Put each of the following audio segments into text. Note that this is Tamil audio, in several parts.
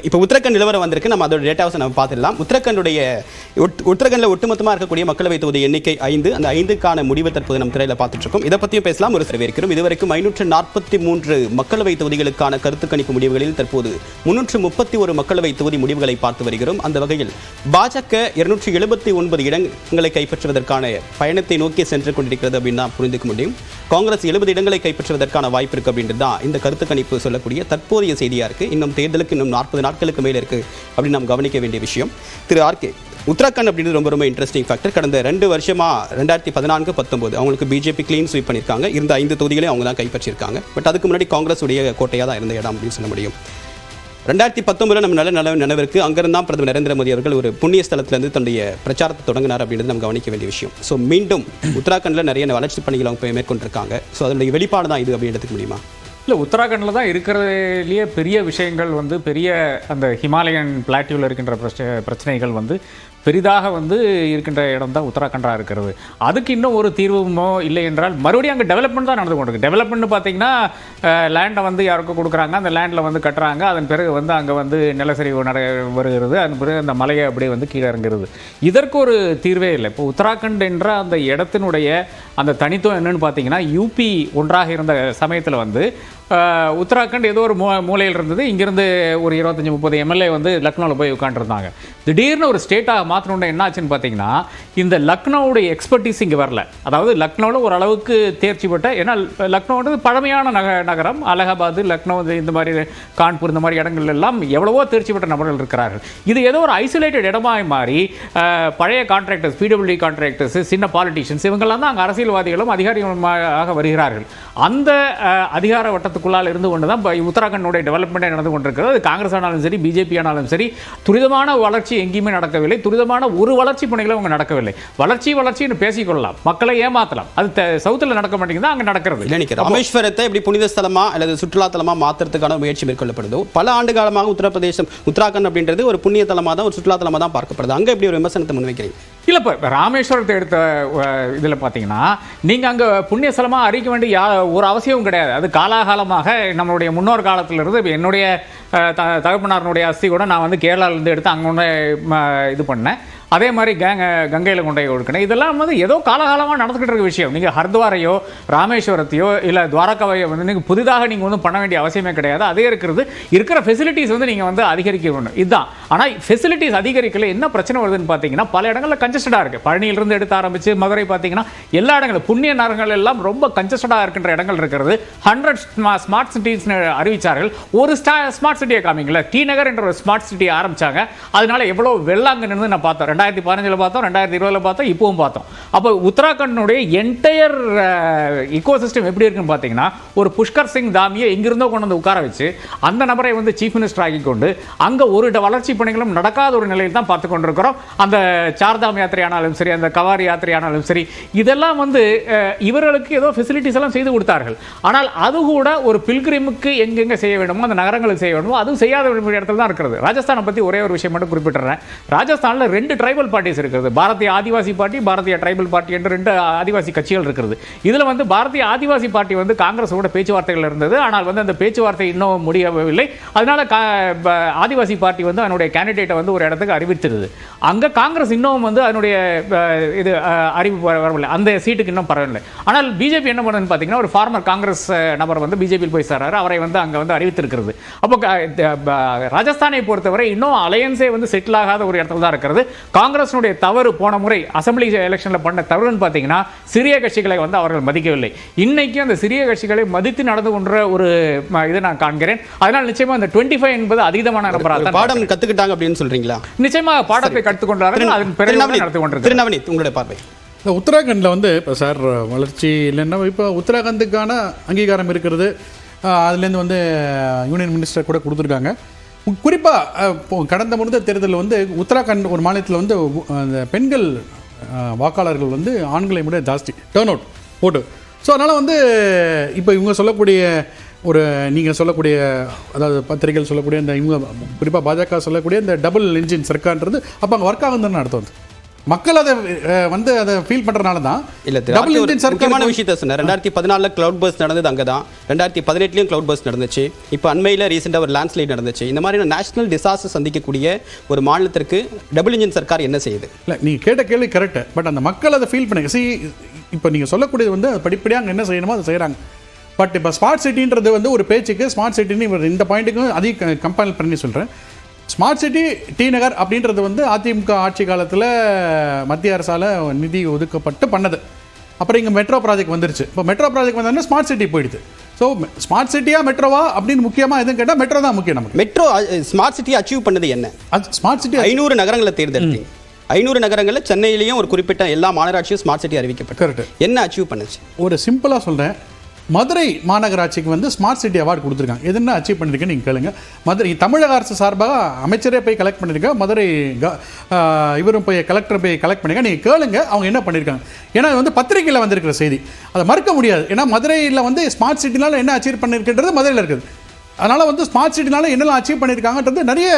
இப்போ உத்தரகண்ட் நிலவரம் வந்திருக்கு. நம்ம அதோட டேட்டாவை நம்ம பார்த்துடலாம். உத்தரகண்டில் ஒட்டுமொத்தமாக இருக்கக்கூடிய மக்களவை தொகுதி எண்ணிக்கை 5. அந்த 5க்கான முடிவு தற்போது நம்ம திரையில் பார்த்துட்டு இருக்கோம். இதை பற்றியும் பேசலாம். ஒரு சர்வே இருக்கிறோம். இதுவரைக்கும் 543 மக்களவை தொகுதிகளுக்கான கருத்து கணிப்பு முடிவுகளில் தற்போது 331 மக்களவை தொகுதி முடிவுகளை பார்த்து வருகிறோம். அந்த வகையில் பாஜக 279 இடங்களை கைப்பற்றுவதற்கான பயணத்தை நோக்கி சென்று கொண்டிருக்கிறது அப்படின்னு தான் புரிந்துக்க முடியும். காங்கிரஸ் 70 இடங்களை கைப்பற்றுவதற்கான வாய்ப்பு இருக்கு அப்படின்றது தான் இந்த கருத்து கணிப்பு சொல்லக்கூடிய தற்போதைய செய்தியா இருக்கு. இன்னும் தேர்தலுக்கு இன்னும் 40 நாட்களுக்கு மேலே இருக்கு அப்படின்னு நாம் கவனிக்க வேண்டிய விஷயம். திரு ஆர்கே, உத்தரகாண்ட் அப்படின்றது ரொம்ப ரொம்ப இன்ட்ரெஸ்டிங் ஃபேக்டர். கடந்த 2 வருஷமா 2014-19 அவங்களுக்கு பிஜேபி கிளீன் ஸ்வீப் பண்ணியிருக்காங்க. இருந்த 5 தொகுதிகளையும் அவங்க தான் கைப்பற்றியிருக்காங்க. பட் அதுக்கு முன்னாடி காங்கிரஸ் உடைய கோட்டையாக தான் இருந்த இடம் அப்படின்னு சொல்ல முடியும். 2019 நம்ம நல்ல நினைவிற்கு அங்கிருந்தான் பிரதமர் நரேந்திர மோடி அவர்கள் ஒரு புண்ணிய ஸ்தலத்திலிருந்து தன்னுடைய பிரச்சாரத்தை தொடங்கினார் அப்படின்றது நம்ம கவனிக்க வேண்டிய விஷயம். ஸோ மீண்டும் உத்தராகண்டில் நிறைய வளர்ச்சி பணிகள் அவங்க மேற்கொண்டிருக்காங்க. ஸோ அதனுடைய வெளிப்பாடு தான் இது அப்படின்னு எடுத்துக்க முடியுமா? இல்லை, உத்தராகண்டில் தான் இருக்கிறதுலேயே பெரிய விஷயங்கள் பெரிய அந்த ஹிமாலயன் பிளாட்டியூவில் இருக்கின்ற பிரச்சனைகள் பெரிதாக இருக்கின்ற இடம் தான் உத்தராகண்டாக இருக்கிறது. அதுக்கு இன்னும் ஒரு தீர்வுமோ இல்லை என்றால் மறுபடியும் அங்கே டெவலப்மெண்ட் தான் நடந்து கொண்டிருக்கு. டெவலப்மெண்ட் பார்த்தீங்கன்னா லேண்டை யாருக்கும் கொடுக்குறாங்க, அந்த லேண்டில் கட்டுறாங்க. அதன் பிறகு அங்கே நிலச்சரிவு வருகிறது. அதன் பிறகு அந்த மலையை அப்படியே கீழே இறங்குறது. இதற்கு ஒரு தீர்வே இல்லை. இப்போ உத்தராகண்ட் என்ற அந்த இடத்தினுடைய அந்த தனித்துவம் என்னன்னு பார்த்தீங்கன்னா, யூபி ஒன்றாக இருந்த சமயத்தில் உத்தராகண்ட் ஏதோ ஒரு மூலையில் இருந்தது. இங்கிருந்து ஒரு 25-30 எம்எல்ஏ லக்னோவில் போய் உட்காந்துருந்தாங்க. திடீர்னு ஒரு ஸ்டேட்டாக மாற்றணுன்னா என்ன ஆச்சுன்னு பார்த்தீங்கன்னா, இந்த லக்னோவுடைய எக்ஸ்பர்டீஸ் இங்கே வரல. அதாவது லக்னோவில் ஓரளவுக்கு தேர்ச்சி பெற்ற, ஏன்னா லக்னோன்றது பழமையான நகரம். அலகாபாத், லக்னோ, இந்த மாதிரி கான்பூர், இந்த மாதிரி இடங்கள் எல்லாம் எவ்வளவோ தேர்ச்சி பெற்ற நபர்கள் இருக்கிறார்கள். இது ஏதோ ஒரு ஐசோலேட்டட் இடமாய் மாறி பழைய கான்ட்ராக்டர்ஸ், பிடபிள்யூடி கான்ட்ராக்டர்ஸ், சின்ன பாலிட்டிஷியன்ஸ் இவங்கெல்லாம் தான் அங்கே அரசியல்வாதிகளும் அதிகாரிகளுமாக வருகிறார்கள். அந்த அதிகார வட்டத்துக்குள்ளால் இருந்து கொண்டு தான் உத்தராகண்டுடைய டெவலப்மெண்ட்டே நடந்து கொண்டிருக்கிறது. அது காங்கிரஸ் ஆனாலும் சரி, பிஜேபி ஆனாலும் சரி, துரிதமான வளர்ச்சி எங்கேயுமே நடக்கவில்லை. துரிதமான ஒரு வளர்ச்சி பணிகளும் அவங்க நடக்கவில்லை. வளர்ச்சின்னு பேசிக்கொள்ளலாம், மக்களை ஏமாத்தலாம். அது சவுத்தில் நடக்க மாட்டேங்குது, அங்கே நடக்கிறது. ராமேஸ்வரத்தை எப்படி புனித ஸ்தலமா அல்லது சுற்றுலா தலமா மாற்றுறதுக்கான முயற்சி மேற்கொள்ளப்படுது. பல ஆண்டு காலமாக உத்தரப்பிரதேசம், உத்தராகண்ட் அப்படின்றது ஒரு புண்ணிய தலமாக தான், ஒரு சுற்றுலா தலமாக தான் பார்க்கப்படுது. அங்கே எப்படி ஒரு விமர்சனத்தை முன்வைக்கிறீங்க? இல்லை, இப்போ ராமேஸ்வரத்தை எடுத்த இதில் பார்த்தீங்கன்னா, நீங்கள் அங்கே புண்ணிய ஸ்தலமாக அறிவிக்க வேண்டிய ஒரு அவசியமும் கிடையாது. அது காலாகாலமாக நம்மளுடைய முன்னோர் காலத்திலிருந்து என்னுடைய தகப்பனாரனுடைய அஸ்தி கூட நான் கேரளாவிலேருந்து எடுத்து அங்கே ஒன்று இது பண்ணேன். அதே மாதிரி கங்கையில் கொண்டை கொடுக்கணும். இதெல்லாம் ஏதோ காலகாலமாக நடந்துக்கிட்டு இருக்க விஷயம். நீங்கள் ஹர்த்வாரையோ ராமேஸ்வரத்தையோ இல்லை துவாரகாவையோ நீங்கள் புதிதாக நீங்கள் பண்ண வேண்டிய அவசியமே கிடையாது. அதே இருக்கிற ஃபெசிலிட்டிஸ் நீங்கள் அதிகரிக்க வேணும். இதுதான். ஆனால் ஃபெசிலிட்டிஸ் அதிகரிக்கல என்ன பிரச்சனை வருதுன்னு பார்த்தீங்கன்னா, பல இடங்களில் கன்ஜஸ்டடாக இருக்குது. பழனியிலிருந்து எடுத்து ஆரம்பித்து மதுரை பார்த்தீங்கன்னா எல்லா இடங்களும் புண்ணிய நகரங்கள் எல்லாம் ரொம்ப கன்ஜஸ்டடாக இருக்கின்ற இடங்கள் இருக்கிறது. 100 ஸ்மார்ட் சிட்டிஸ்னு அறிவித்தார்கள். ஒரு ஸ்மார்ட் சிட்டியை காமிங்களா, டி நகர் என்ற ஒரு ஸ்மார்ட் சிட்டியை ஆரம்பித்தாங்க. அதனால எவ்வளோ வெள்ளாங்க நின்று நான் பார்த்தேன். 2015 பார்த்தோம், 2020 பார்த்தோம், இப்பவும் பார்த்தோம். அப்போ உத்தராகண்டுடைய என்டையர் இக்கோசிஸ்டம் எப்படி இருக்குன்னு பார்த்தீங்கன்னா, ஒரு புஷ்கர் சிங் தாமியை எங்கிருந்தோ கொண்டு உட்கார வச்சு அந்த நபரை சீஃப் மினிஸ்டர் ஆக்கி கொண்டு அங்கே ஒரு வளர்ச்சி பணிகளும் நடக்காத ஒரு நிலையில் தான் பார்த்து கொண்டிருக்கிறோம். அந்த சார்தாம் யாத்திரை ஆனாலும் சரி, அந்த கவாரி யாத்திரை ஆனாலும் சரி, இதெல்லாம் இவர்களுக்கு ஏதோ ஃபெசிலிட்டிஸ் எல்லாம் செய்து கொடுத்தார்கள். ஆனால் அது கூட ஒரு பில்கிரிமுக்கு எங்கெங்க செய்ய வேண்டுமோ, அந்த நகரங்களுக்கு செய்ய வேண்டுமோ, அதுவும் செய்யாத இடத்துல தான் இருக்கிறது. ராஜஸ்தானை பற்றி ஒரே ஒரு விஷயம் மட்டும் குறிப்பிட்டுறேன். ராஜஸ்தானில் 2 ட்ரைபல் பார்ட்டிஸ் இருக்கிறது. பாரதிய ஆதிவாசி பார்ட்டி, பாரதிய ட்ரைபல் பார்ட்டி என்று 2 ஆதிவாசி கட்சிகள் இருக்கிறது. இதில் பாரதிய ஆதிவாசி பார்ட்டி காங்கிரஸோட பேச்சுவார்த்தைகள் இருந்தது. ஆனால் அந்த பேச்சுவார்த்தை இன்னும் முடியவில்லை. அதனால ஆதிவாசி பார்ட்டி அதனுடைய கேண்டிடேட்டை ஒரு இடத்துக்கு அறிவித்திருது. அங்கே காங்கிரஸ் இன்னும் அதனுடைய இது அறிவிப்பு வரவில்லை. அந்த சீட்டுக்கு இன்னும் பரவாயில்லை. ஆனால் பிஜேபி என்ன பண்ணுன்னு பார்த்தீங்கன்னா, ஒரு ஃபார்மர் காங்கிரஸ் நபர் பிஜேபியில் போய் சேர்றாரு. அவரை அங்கே அறிவித்திருக்கிறது. அப்போ ராஜஸ்தானை பொறுத்தவரை இன்னும் அலையன்ஸே செட்டில் ஆகாத ஒரு இடத்துல தான் இருக்கிறது. காங்கிரஸினுடைய தவறு போன முறை அசம்பிளி எலெக்ஷனில் பண்ண தவறுன்னு பார்த்தீங்கன்னா, சிறிய கட்சிகளை அவர்கள் மதிக்கவில்லை. இன்னைக்கு அந்த சிறிய கட்சிகளை மதித்து நடந்து கொண்ட ஒரு இதை நான் காண்கிறேன். அதனால் நிச்சயமா அந்த 25 என்பது அதீதமான நபராக பாடம் கத்துக்கிட்டாங்க அப்படின்னு சொல்றீங்களா? நிச்சயமாக பாடத்தை கற்றுக்கொண்டார்கள். அதன் பிறகு நடந்து கொண்டிருக்கிறார்கள். உங்களுடைய பார்வை இந்த உத்தராகண்டில் இப்போ சார் வளர்ச்சி இல்லைன்னா இப்போ உத்தராகண்டுக்கான அங்கீகாரம் இருக்கிறது. அதுலேருந்து யூனியன் மினிஸ்டர் கூட கொடுத்துருக்காங்க. குறிப்பாக கடந்த முறை தேர்தலில் உத்தராகண்ட் ஒரு மாநிலத்தில் அந்த பெண்கள் வாக்காளர்கள் ஆண்களை விட ஜாஸ்தி டேர்ன் அவுட் ஓட்டு. ஸோ அதனால் இப்போ இவங்க சொல்லக்கூடிய நீங்கள் சொல்லக்கூடிய, அதாவது பத்திரிகைகள் சொல்லக்கூடிய இந்த இவங்க குறிப்பாக பாஜக சொல்லக்கூடிய இந்த டபுள் இன்ஜின் சர்க்கார்ன்றது அப்போ அங்கே ஒர்க் ஆகுதுன்னு அர்த்தம். மக்கள் அதை வந்து அதை ஃபீல் பண்றதுனால தான் இல்ல டபுள் இன்ஜின் முக்கியமான சர்க்கார் விஷயத்தை சொன்னேன். 2014 கிளவுட் பர்ஸ்ட் நடந்தது அங்கே தான், 2018 கிளவுட் பர்ஸ்ட் நடந்துச்சு, இப்போ அண்மையில் ரீசெண்டாக ஒரு லேண்ட்ஸ்லைட் நடந்துச்சு. இந்த மாதிரி நேஷனல் டிசாஸ்டர் சந்திக்கக்கூடிய ஒரு மாநிலத்திற்கு டபுள் இன்ஜின் சர்க்கார் என்ன செய்யுது? இல்லை நீங்கள் கேட்ட கேள்வி கரெக்ட், பட் அந்த மக்கள் அதை ஃபீல் பண்ணுங்க. இப்போ நீங்கள் சொல்லக்கூடியது வந்து படிப்படியாக அங்கே என்ன செய்யணுமோ அதை செய்கிறாங்க. பட் இப்போ ஸ்மார்ட் சிட்டின்றது வந்து ஒரு பேச்சுக்கு ஸ்மார்ட் சிட்டின்னு இந்த பாயிண்ட்டுக்கும் அதிக கம்பேர் பண்ணி சொல்கிறேன். ஸ்மார்ட் சிட்டி டி நகர் அப்படின்றது வந்து அதிமுக ஆட்சி காலத்தில் மத்திய அரசால் நிதி ஒதுக்கப்பட்டு பண்ணது. அப்புறம் இங்கே மெட்ரோ ப்ராஜெக்ட் வந்துருச்சு. இப்போ மெட்ரோ ப்ராஜெக்ட் வந்தோடனே ஸ்மார்ட் சிட்டி போயிடுது. ஸோ ஸ்மார்ட் சிட்டியா மெட்ரோவா அப்படின்னு முக்கியமாக எதுவும் கேட்டால் மெட்ரோ தான் முக்கியம் நமக்கு. மெட்ரோ ஸ்மார்ட் சிட்டி அச்சீவ் பண்ணது என்ன? ஸ்மார்ட் சிட்டி 500 நகரங்களை தேர்ந்தெடுத்தீங்க. 500 நகரங்களில் சென்னையிலையும் ஒரு குறிப்பிட்ட எல்லா மாநகராட்சியும் ஸ்மார்ட் சிட்டி அறிவிக்கப்பட்டு கரெக்ட். என்ன அச்சீவ் பண்ணுச்சு? ஒரு சிம்பிளாக சொல்கிறேன், மதுரை மாநகராட்சிக்கு வந்து ஸ்மார்ட் சிட்டி அவார்டு கொடுத்துருக்காங்க. எது என்ன அச்சீவ் பண்ணியிருக்கேன்னு நீங்கள் கேளுங்க. மதுரை தமிழக அரசு சார்பாக அமைச்சரே போய் கலெக்ட் பண்ணியிருக்கேன், மதுரை இவரும் போய் கலெக்டர் போய் கலெக்ட் பண்ணியிருக்கேன். நீங்கள் கேளுங்க அவங்க என்ன பண்ணியிருக்காங்க. ஏன்னா இது வந்து பத்திரிகையில் வந்திருக்கிற செய்தி, அதை மறுக்க முடியாது. ஏன்னா மதுரையில் வந்து ஸ்மார்ட் சிட்டினால என்ன அச்சீவ் பண்ணியிருக்கின்றது மதுரையில் இருக்குது. அதனால் வந்து ஸ்மார்ட் சிட்டினால என்னெல்லாம் அச்சீவ் பண்ணியிருக்காங்கன்றது நிறைய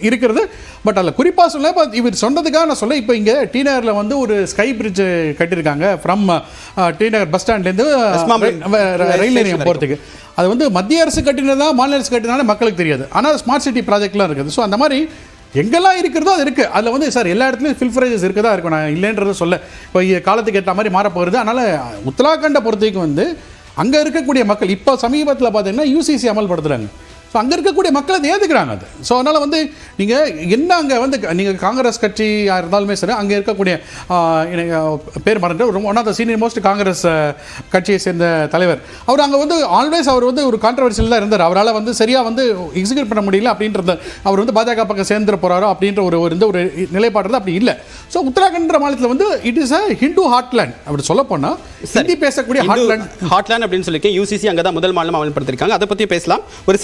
இருக்கிறது. பட் அதில் குறிப்பாக சொல்ல இப்போ இவர் சொன்னதுக்காக நான் சொல்ல, இப்போ இங்கே டி நகரில் வந்து ஒரு ஸ்கை பிரிட்ஜ் கட்டியிருக்காங்க ஃப்ரம் டி நகர் பஸ் ஸ்டாண்ட்லேருந்து ரயில் நிலையம் போகிறதுக்கு. அது வந்து மத்திய அரசு கட்டினதா மாநில அரசு கட்டினாலும் மக்களுக்கு தெரியாது. ஆனால் ஸ்மார்ட் சிட்டி ப்ராஜெக்ட்லாம் இருக்குது. ஸோ அந்த மாதிரி எங்கெல்லாம் இருக்கிறதோ அது இருக்குது. அதில் வந்து சார் எல்லா இடத்துலையும் ஃபில்ஃபரேஜஸ் இருக்க தான் இருக்கும், நான் இல்லைன்றதை சொல்ல. இப்போ காலத்துக்கு ஏற்ற மாதிரி மாறப்போகிறது. அதனால் உத்தராகண்டை பொறுத்தவரைக்கும் வந்து அங்கே இருக்கக்கூடிய மக்கள் இப்போ சமீபத்தில் பார்த்தீங்கன்னா யூசிசி அமல்படுத்துகிறாங்க. ஸோ அங்கே இருக்கக்கூடிய மக்கள் அதை ஏற்றுக்கிறாங்க. அது ஸோ அதனால் வந்து நீங்கள் என்ன அங்கே வந்து நீங்கள் காங்கிரஸ் கட்சியாக இருந்தாலுமே சரி, அங்கே இருக்கக்கூடிய பேர் மறந்து ரொம்ப one of the senior most Congress கட்சியை சேர்ந்த தலைவர், அவர் அங்கே வந்து ஆல்வேஸ் அவர் வந்து ஒரு கான்ட்ரவர்சியில் தான் இருந்தார். அவரால் வந்து சரியாக வந்து எக்ஸிக்யூட் பண்ண முடியல அப்படின்றத, அவர் வந்து பாஜக பக்கம் சேர்ந்துட போகிறாரோ அப்படின்ற ஒரு நிலைப்பாடு அப்படி இல்லை. ஸோ உத்தராகண்ட் மாநிலத்தில் வந்து it is a Hindu heartland அப்படி சொல்ல போனால், ஹிந்தி பேசக்கூடிய ஹார்ட்லேண்ட் அப்படின்னு சொல்லியிருக்கேன். யூசிசி அங்கே தான் முதல் மாநிலம் அமல்படுத்திருக்காங்க. அதை பற்றி பேசலாம். ஒரு